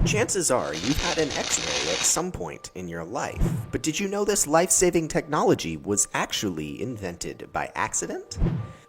Chances are you've had an X-ray at some point in your life, but did you know this life-saving technology was actually invented by accident?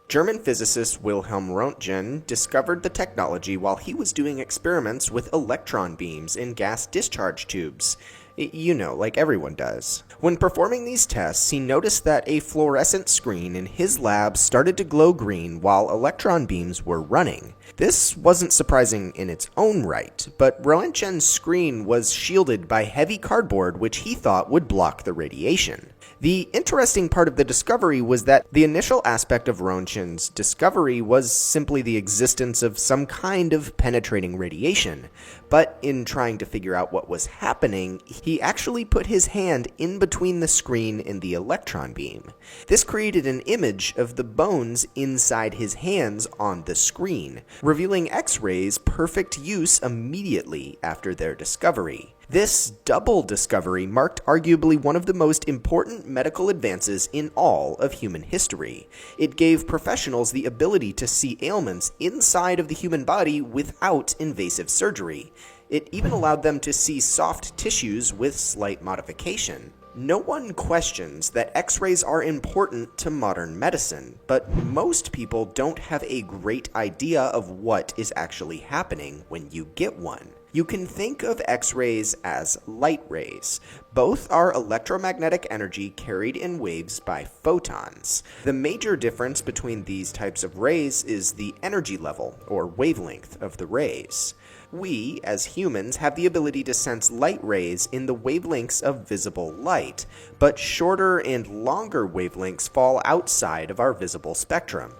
German physicist Wilhelm Röntgen discovered the technology while he was doing experiments with electron beams in gas discharge tubes. You know, like everyone does. When performing these tests, he noticed that a fluorescent screen in his lab started to glow green while electron beams were running. This wasn't surprising in its own right, but Röntgen's screen was shielded by heavy cardboard which he thought would block the radiation. The interesting part of the discovery was that the initial aspect of Röntgen's discovery was simply the existence of some kind of penetrating radiation, but in trying to figure out what was happening, he actually put his hand in between the screen and the electron beam. This created an image of the bones inside his hands on the screen, revealing X-rays' perfect use immediately after their discovery. This double discovery marked arguably one of the most important medical advances in all of human history. It gave professionals the ability to see ailments inside of the human body without invasive surgery. It even allowed them to see soft tissues with slight modification. No one questions that X-rays are important to modern medicine, but most people don't have a great idea of what is actually happening when you get one. You can think of X-rays as light rays. Both are electromagnetic energy carried in waves by photons. The major difference between these types of rays is the energy level, or wavelength, of the rays. We, as humans, have the ability to sense light rays in the wavelengths of visible light, but shorter and longer wavelengths fall outside of our visible spectrum.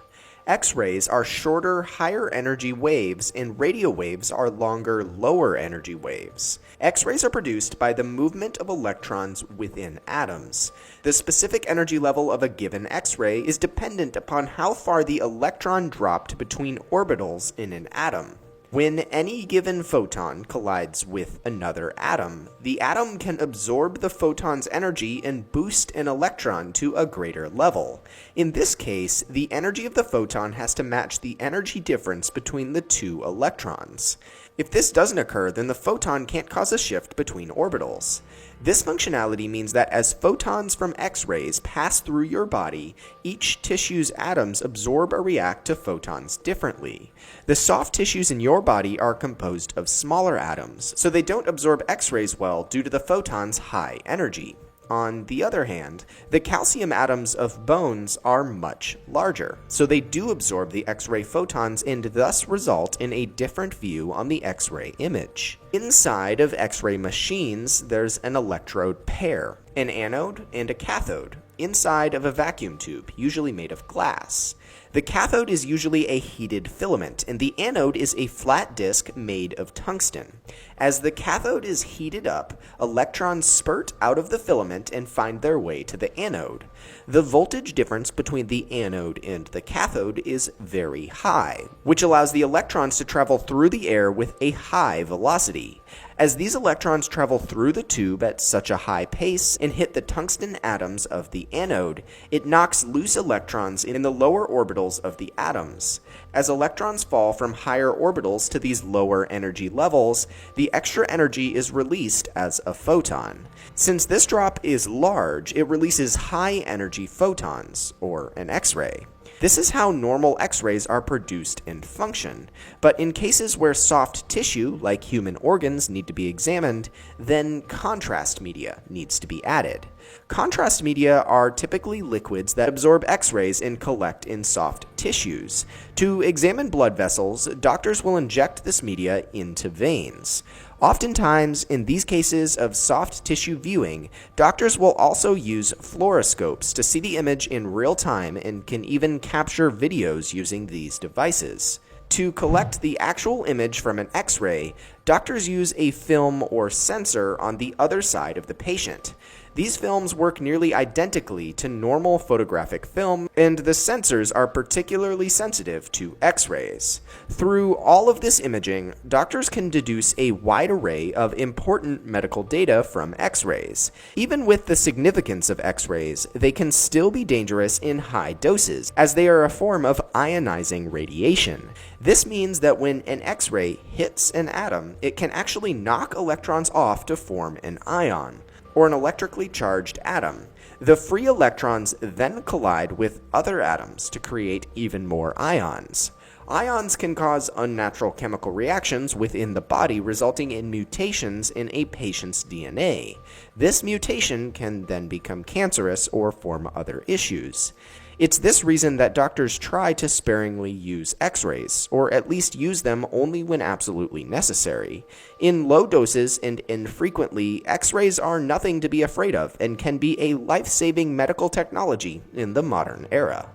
X-rays are shorter, higher energy waves, and radio waves are longer, lower energy waves. X-rays are produced by the movement of electrons within atoms. The specific energy level of a given X-ray is dependent upon how far the electron dropped between orbitals in an atom. When any given photon collides with another atom, the atom can absorb the photon's energy and boost an electron to a greater level. In this case, the energy of the photon has to match the energy difference between the two electrons. If this doesn't occur, then the photon can't cause a shift between orbitals. This functionality means that as photons from X-rays pass through your body, each tissue's atoms absorb or react to photons differently. The soft tissues in your body are composed of smaller atoms, so they don't absorb X-rays well due to the photon's high energy. On the other hand, the calcium atoms of bones are much larger, so they do absorb the X-ray photons and thus result in a different view on the X-ray image. Inside of X-ray machines, there's an electrode pair, an anode and a cathode, inside of a vacuum tube, usually made of glass. The cathode is usually a heated filament, and the anode is a flat disk made of tungsten. As the cathode is heated up, electrons spurt out of the filament and find their way to the anode. The voltage difference between the anode and the cathode is very high, which allows the electrons to travel through the air with a high velocity. As these electrons travel through the tube at such a high pace and hit the tungsten atoms of the anode, it knocks loose electrons in the lower orbitals of the atoms. As electrons fall from higher orbitals to these lower energy levels, the extra energy is released as a photon. Since this drop is large, it releases high energy photons, or an X-ray. This is how normal X-rays are produced and function, but in cases where soft tissue, like human organs, need to be examined, then contrast media needs to be added. Contrast media are typically liquids that absorb X-rays and collect in soft tissues. To examine blood vessels, doctors will inject this media into veins. Oftentimes, in these cases of soft tissue viewing, doctors will also use fluoroscopes to see the image in real time and can even capture videos using these devices. To collect the actual image from an X-ray, doctors use a film or sensor on the other side of the patient. These films work nearly identically to normal photographic film, and the sensors are particularly sensitive to X-rays. Through all of this imaging, doctors can deduce a wide array of important medical data from X-rays. Even with the significance of X-rays, they can still be dangerous in high doses, as they are a form of ionizing radiation. This means that when an X-ray hits an atom, it can actually knock electrons off to form an ion, or an electrically charged atom. The free electrons then collide with other atoms to create even more ions. Ions can cause unnatural chemical reactions within the body, resulting in mutations in a patient's DNA. This mutation can then become cancerous or form other issues. It's this reason that doctors try to sparingly use X-rays, or at least use them only when absolutely necessary. In low doses and infrequently, X-rays are nothing to be afraid of and can be a life-saving medical technology in the modern era.